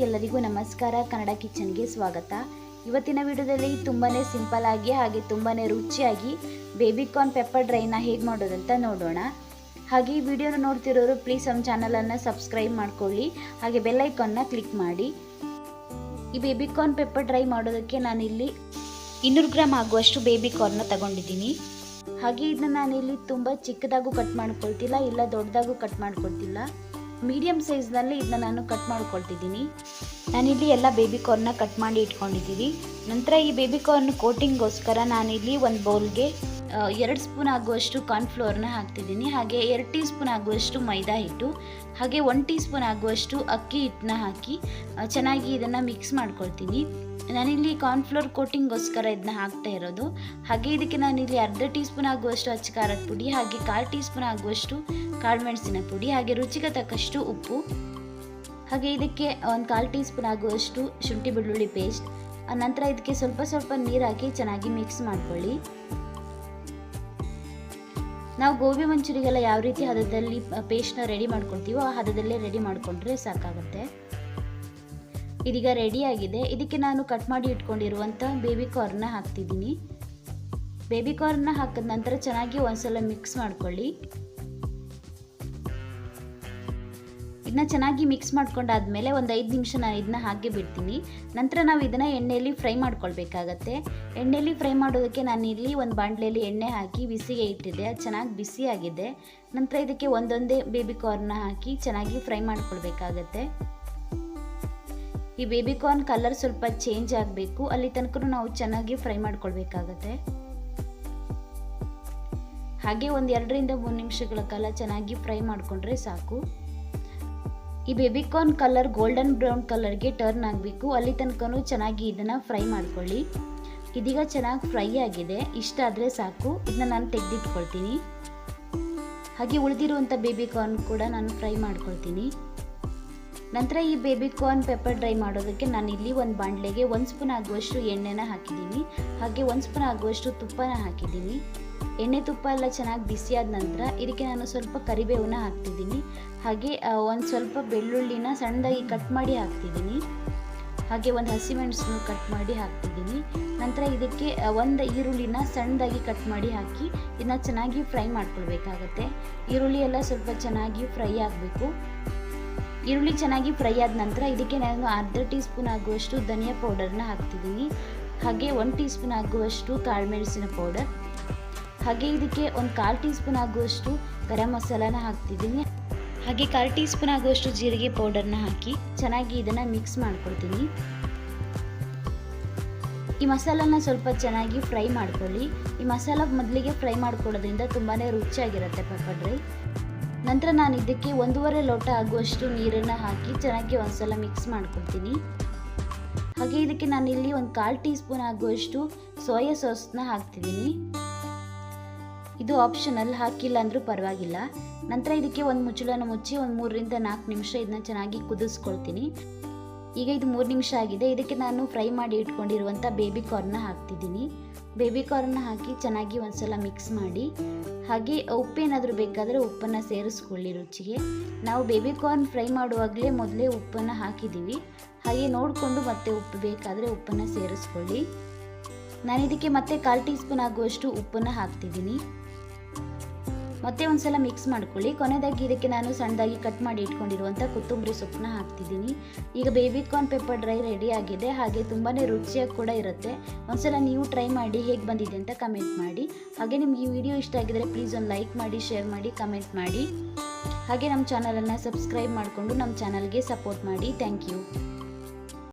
ಎಲ್ಲರಿಗೂ ನಮಸ್ಕಾರ. ಕನ್ನಡ ಕಿಚನ್ಗೆ ಸ್ವಾಗತ. ಇವತ್ತಿನ ವಿಡಿಯೋದಲ್ಲಿ ತುಂಬಾನೇ ಸಿಂಪಲ್ ಆಗಿ ಹಾಗೆ ತುಂಬಾನೇ ರುಚಿಯಾಗಿ ಬೇಬಿಕಾರ್ನ್ ಪೆಪ್ಪರ್ ಡ್ರೈನ ಹೇಗೆ ಮಾಡೋದಂತ ನೋಡೋಣ. ಹಾಗೆ ಈ ವಿಡಿಯೋನ ನೋಡ್ತಿರೋರು ಪ್ಲೀಸ್ ನಮ್ಮ ಚಾನಲನ್ನು ಸಬ್ಸ್ಕ್ರೈಬ್ ಮಾಡ್ಕೊಳ್ಳಿ, ಹಾಗೆ ಬೆಲ್ ಐಕಾನ್ನ ಕ್ಲಿಕ್ ಮಾಡಿ. ಈ ಬೇಬಿಕಾರ್ನ್ ಪೆಪ್ಪರ್ ಡ್ರೈ ಮಾಡೋದಕ್ಕೆ ನಾನಿಲ್ಲಿ 200 ಗ್ರಾಮ್ ಆಗುವಷ್ಟು ಬೇಬಿಕಾರ್ನ್ನ ತಗೊಂಡಿದ್ದೀನಿ. ಹಾಗೆ ಇದನ್ನ ನಾನಿಲ್ಲಿ ತುಂಬ ಚಿಕ್ಕದಾಗೂ ಕಟ್ ಮಾಡ್ಕೊಳ್ತಿಲ್ಲ, ಇಲ್ಲ ದೊಡ್ಡದಾಗೂ ಕಟ್ ಮಾಡ್ಕೊಳ್ತಿಲ್ಲ, ಮೀಡಿಯಂ ಸೈಜ್ನಲ್ಲಿ ಇದನ್ನ ನಾನು ಕಟ್ ಮಾಡ್ಕೊಳ್ತಿದ್ದೀನಿ. ನಾನಿಲ್ಲಿ ಎಲ್ಲ ಬೇಬಿಕಾರ್ನ್ನ ಕಟ್ ಮಾಡಿ ಇಟ್ಕೊಂಡಿದ್ದೀನಿ. ನಂತರ ಈ ಬೇಬಿಕಾರ್ನ್ ಕೋಟಿಂಗ್ಗೋಸ್ಕರ ನಾನಿಲ್ಲಿ ಒಂದು ಬೌಲ್ಗೆ 2 ಸ್ಪೂನ್ ಆಗುವಷ್ಟು ಕಾರ್ನ್ಫ್ಲೋರ್ನ ಹಾಕ್ತಿದ್ದೀನಿ. ಹಾಗೆ 2 ಟೀ ಸ್ಪೂನ್ ಆಗುವಷ್ಟು ಮೈದಾ ಹಿಟ್ಟು, ಹಾಗೆ 1 ಟೀ ಸ್ಪೂನ್ ಆಗುವಷ್ಟು ಅಕ್ಕಿ ಹಿಟ್ಟನ್ನ ಹಾಕಿ ಚೆನ್ನಾಗಿ ಇದನ್ನು ಮಿಕ್ಸ್ ಮಾಡ್ಕೊಳ್ತೀನಿ. ನಾನಿಲ್ಲಿ ಕಾರ್ನ್ಫ್ಲೋರ್ ಕೋಟಿಂಗ್ಗೋಸ್ಕರ ಇದನ್ನ ಹಾಕ್ತಾ ಇರೋದು. ಹಾಗೆ ಇದಕ್ಕೆ ನಾನಿಲ್ಲಿ 1/2 ಟೀ ಸ್ಪೂನ್ ಆಗುವಷ್ಟು ಅಚ್ಚ ಖಾರದ ಪುಡಿ, ಹಾಗೆ 1/4 ಟೀ ಸ್ಪೂನ್ ಆಗುವಷ್ಟು ಕಾಳು ಮೆಣಸಿನ ಪುಡಿ, ಹಾಗೆ ರುಚಿಗೆ ತಕ್ಕಷ್ಟು ಉಪ್ಪು, ಹಾಗೆ ಇದಕ್ಕೆ 1/4 ಟೀ ಸ್ಪೂನ್ ಆಗುವಷ್ಟು ಶುಂಠಿ ಬೆಳ್ಳುಳ್ಳಿ ಪೇಸ್ಟ್. ನಂತರ ಇದಕ್ಕೆ ಸ್ವಲ್ಪ ನೀರು ಹಾಕಿ ಚೆನ್ನಾಗಿ ಮಿಕ್ಸ್ ಮಾಡ್ಕೊಳ್ಳಿ. ನಾವು ಗೋಬಿ ಮಂಚೂರಿಗೆಲ್ಲ ಯಾವ ರೀತಿ ಹದದಲ್ಲಿ ಪೇಸ್ಟ್ನ ರೆಡಿ ಮಾಡ್ಕೊಳ್ತೀವೋ ಆ ಹದದಲ್ಲೇ ರೆಡಿ ಮಾಡಿಕೊಂಡ್ರೆ ಸಾಕಾಗುತ್ತೆ. ಇದೀಗ ರೆಡಿ ಆಗಿದೆ. ಇದಕ್ಕೆ ನಾನು ಕಟ್ ಮಾಡಿ ಇಟ್ಕೊಂಡಿರುವಂಥ ಬೇಬಿಕಾರ್ನ್ನ ಹಾಕ್ತಿದ್ದೀನಿ. ಬೇಬಿಕಾರ್ನ್ನ ಹಾಕಿದ ನಂತರ ಚೆನ್ನಾಗಿ ಒಂದ್ಸಲ ಮಿಕ್ಸ್ ಮಾಡ್ಕೊಳ್ಳಿ. ಇದನ್ನ ಚೆನ್ನಾಗಿ ಮಿಕ್ಸ್ ಮಾಡ್ಕೊಂಡಾದ್ಮೇಲೆ ಒಂದು 5 ನಿಮಿಷ ನಾನು ಇದನ್ನ ಹಾಗೆ ಬಿಡ್ತೀನಿ. ನಂತರ ನಾವು ಇದನ್ನು ಎಣ್ಣೆಯಲ್ಲಿ ಫ್ರೈ ಮಾಡ್ಕೊಳ್ಬೇಕಾಗತ್ತೆ. ಎಣ್ಣೆಯಲ್ಲಿ ಫ್ರೈ ಮಾಡೋದಕ್ಕೆ ನಾನು ಇಲ್ಲಿ ಒಂದು ಬಾಣಲೆಯಲ್ಲಿ ಎಣ್ಣೆ ಹಾಕಿ ಬಿಸಿಗೆ ಇಟ್ಟಿದ್ದೆ. ಅದು ಚೆನ್ನಾಗಿ ಬಿಸಿ ಆಗಿದೆ. ನಂತರ ಇದಕ್ಕೆ ಒಂದೊಂದೇ ಬೇಬಿಕಾರ್ನ್ನ ಹಾಕಿ ಚೆನ್ನಾಗಿ ಫ್ರೈ ಮಾಡ್ಕೊಳ್ಬೇಕಾಗತ್ತೆ. ಈ ಬೇಬಿಕಾರ್ನ್ ಕಲರ್ ಸ್ವಲ್ಪ ಚೇಂಜ್ ಆಗಬೇಕು, ಅಲ್ಲಿ ತನಕ ನಾವು ಚೆನ್ನಾಗಿ ಫ್ರೈ ಮಾಡ್ಕೊಳ್ಬೇಕಾಗತ್ತೆ. ಹಾಗೆ ಒಂದು 2 ರಿಂದ 3 ನಿಮಿಷಗಳ ಕಾಲ ಚೆನ್ನಾಗಿ ಫ್ರೈ ಮಾಡಿಕೊಂಡ್ರೆ ಸಾಕು. ಈ ಬೇಬಿಕಾರ್ನ್ ಕಲರ್ ಗೋಲ್ಡನ್ ಬ್ರೌನ್ ಕಲರ್ಗೆ ಟರ್ನ್ ಆಗಬೇಕು, ಅಲ್ಲಿ ತನಕ ಚೆನ್ನಾಗಿ ಇದನ್ನು ಫ್ರೈ ಮಾಡ್ಕೊಳ್ಳಿ. ಇದೀಗ ಚೆನ್ನಾಗಿ ಫ್ರೈ ಆಗಿದೆ. ಇಷ್ಟ ಆದರೆ ಸಾಕು. ಇದನ್ನ ನಾನು ತೆಗೆದಿಟ್ಕೊಳ್ತೀನಿ. ಹಾಗೆ ಉಳಿದಿರುವಂಥ ಬೇಬಿಕಾರ್ನ್ ಕೂಡ ನಾನು ಫ್ರೈ ಮಾಡ್ಕೊಳ್ತೀನಿ. ನಂತರ ಈ ಬೇಬಿಕಾರ್ನ್ ಪೆಪ್ಪರ್ ಡ್ರೈ ಮಾಡೋದಕ್ಕೆ ನಾನಿಲ್ಲಿ ಒಂದು ಬಾಣಲೆಗೆ 1 ಸ್ಪೂನ್ ಆಗುವಷ್ಟು ಎಣ್ಣೆನ ಹಾಕಿದ್ದೀನಿ, ಹಾಗೆ 1 ಸ್ಪೂನ್ ಆಗುವಷ್ಟು ತುಪ್ಪನ ಹಾಕಿದ್ದೀನಿ. ಎಣ್ಣೆ ತುಪ್ಪ ಎಲ್ಲ ಚೆನ್ನಾಗಿ ಬಿಸಿಯಾದ ನಂತರ ಇದಕ್ಕೆ ನಾನು ಸ್ವಲ್ಪ ಕರಿಬೇವನ್ನ ಹಾಕ್ತಿದ್ದೀನಿ, ಹಾಗೆ ಒಂದು ಸ್ವಲ್ಪ ಬೆಳ್ಳುಳ್ಳಿನ ಸಣ್ಣದಾಗಿ ಕಟ್ ಮಾಡಿ ಹಾಕ್ತಿದ್ದೀನಿ, ಹಾಗೆ ಒಂದು ಹಸಿಮೆಣಸನ್ನು ಕಟ್ ಮಾಡಿ ಹಾಕ್ತಿದ್ದೀನಿ. ನಂತರ ಇದಕ್ಕೆ ಒಂದು ಈರುಳ್ಳಿನ ಸಣ್ಣದಾಗಿ ಕಟ್ ಮಾಡಿ ಹಾಕಿ ಇದನ್ನ ಚೆನ್ನಾಗಿ ಫ್ರೈ ಮಾಡ್ಕೊಳ್ಬೇಕಾಗತ್ತೆ. ಈರುಳ್ಳಿ ಎಲ್ಲ ಸ್ವಲ್ಪ ಚೆನ್ನಾಗಿ ಫ್ರೈ ಆಗಬೇಕು. ಈರುಳ್ಳಿ ಚೆನ್ನಾಗಿ ಫ್ರೈ ಆದ ನಂತರ ಇದಕ್ಕೆ ನಾನು 1/2 ಟೀ ಸ್ಪೂನ್ ಆಗುವಷ್ಟು ಧನಿಯಾ ಪೌಡರ್ನ ಹಾಕ್ತಿದ್ದೀನಿ, ಹಾಗೆ 1 ಟೀ ಸ್ಪೂನ್ ಆಗುವಷ್ಟು ಕಾಳು ಮೆಣಸಿನ ಪೌಡರ್, ಹಾಗೆ ಇದಕ್ಕೆ ಒಂದು 1/4 ಟೀ ಸ್ಪೂನ್ ಆಗುವಷ್ಟು ಗರಂ ಮಸಾಲಾನ ಹಾಕ್ತಿದ್ದೀನಿ, ಹಾಗೆ 1/4 ಟೀ ಸ್ಪೂನ್ ಆಗುವಷ್ಟು ಜೀರಿಗೆ ಪೌಡರ್ನ ಹಾಕಿ ಚೆನ್ನಾಗಿ ಇದನ್ನು ಮಿಕ್ಸ್ ಮಾಡ್ಕೊಳ್ತೀನಿ. ಈ ಮಸಾಲಾನ ಸ್ವಲ್ಪ ಚೆನ್ನಾಗಿ ಫ್ರೈ ಮಾಡ್ಕೊಳ್ಳಿ. ಈ ಮಸಾಲ ಮೊದಲಿಗೆ ಫ್ರೈ ಮಾಡ್ಕೊಳ್ಳೋದ್ರಿಂದ ತುಂಬಾ ರುಚಿಯಾಗಿರುತ್ತೆ ಪೆಪ್ಪರ್ ಡ್ರೈ. ನಂತರ ನಾನು ಇದಕ್ಕೆ 1.5 ಲೋಟ ಆಗುವಷ್ಟು ನೀರನ್ನು ಹಾಕಿ ಚೆನ್ನಾಗಿ ಒಂದ್ಸಲ ಮಿಕ್ಸ್ ಮಾಡ್ಕೊಳ್ತೀನಿ. ಹಾಗೆ ಇದಕ್ಕೆ ನಾನಿಲ್ಲಿ ಒಂದು 1/4 ಟೀ ಸ್ಪೂನ್ ಆಗುವಷ್ಟು ಸೋಯಾ ಸಾಸ್ನ ಹಾಕ್ತಿದ್ದೀನಿ. ಇದು ಆಪ್ಷನಲ್, ಹಾಕಿಲ್ಲ ಅಂದರೂ ಪರವಾಗಿಲ್ಲ. ನಂತರ ಇದಕ್ಕೆ ಒಂದು ಮುಚ್ಚಳನ ಮುಚ್ಚಿ ಒಂದು 3 ರಿಂದ 4 ನಿಮಿಷ ಇದನ್ನ ಚೆನ್ನಾಗಿ ಕುದಿಸ್ಕೊಳ್ತೀನಿ. ಈಗ ಇದು 3 ನಿಮಿಷ ಆಗಿದೆ. ಇದಕ್ಕೆ ನಾನು ಫ್ರೈ ಮಾಡಿ ಇಟ್ಕೊಂಡಿರುವಂಥ ಬೇಬಿಕಾರ್ನ್ನ ಹಾಕ್ತಿದ್ದೀನಿ. ಬೇಬಿಕಾರ್ನ್ನ ಹಾಕಿ ಚೆನ್ನಾಗಿ ಒಂದ್ಸಲ ಮಿಕ್ಸ್ ಮಾಡಿ, ಹಾಗೆ ಉಪ್ಪೇನಾದರೂ ಬೇಕಾದರೆ ಉಪ್ಪನ್ನು ಸೇರಿಸ್ಕೊಳ್ಳಿ ರುಚಿಗೆ. ನಾವು ಬೇಬಿಕಾರ್ನ್ ಫ್ರೈ ಮಾಡುವಾಗಲೇ ಮೊದಲೇ ಉಪ್ಪನ್ನು ಹಾಕಿದ್ದೀವಿ, ಹಾಗೆ ನೋಡಿಕೊಂಡು ಮತ್ತೆ ಉಪ್ಪು ಬೇಕಾದರೆ ಉಪ್ಪನ್ನು ಸೇರಿಸ್ಕೊಳ್ಳಿ. ನಾನು ಇದಕ್ಕೆ ಮತ್ತೆ 1/4 ಟೀ ಸ್ಪೂನ್ ಆಗುವಷ್ಟು ಉಪ್ಪನ್ನು ಹಾಕ್ತಿದ್ದೀನಿ. ಮತ್ತೆ ಒಂದ್ಸಲ ಮಿಕ್ಸ್ ಮಾಡ್ಕೊಳ್ಳಿ. ಕೊನೆಯದಾಗಿ ಇದಕ್ಕೆ ನಾನು ಸಣ್ಣದಾಗಿ ಕಟ್ ಮಾಡಿ ಇಟ್ಕೊಂಡಿರುವಂಥ ಕೊತ್ತಂಬರಿ ಸೊಪ್ಪನ್ನ ಹಾಕ್ತಿದ್ದೀನಿ. ಈಗ ಬೇಬಿಕಾರ್ನ್ ಪೆಪ್ಪರ್ ಡ್ರೈ ರೆಡಿ ಆಗಿದೆ, ಹಾಗೆ ತುಂಬಾ ರುಚಿಯಾಗಿ ಕೂಡ ಇರುತ್ತೆ. ಒಂದ್ಸಲ ನೀವು ಟ್ರೈ ಮಾಡಿ ಹೇಗೆ ಬಂದಿದೆ ಅಂತ ಕಮೆಂಟ್ ಮಾಡಿ. ಹಾಗೆ ನಿಮ್ಗೆ ಈ ವಿಡಿಯೋ ಇಷ್ಟ ಆಗಿದರೆ ಪ್ಲೀಸ್ ಒಂದು ಲೈಕ್ ಮಾಡಿ, ಶೇರ್ ಮಾಡಿ, ಕಮೆಂಟ್ ಮಾಡಿ. ಹಾಗೆ ನಮ್ಮ ಚಾನಲನ್ನು ಸಬ್ಸ್ಕ್ರೈಬ್ ಮಾಡಿಕೊಂಡು ನಮ್ಮ ಚಾನಲ್ಗೆ ಸಪೋರ್ಟ್ ಮಾಡಿ. Thank you.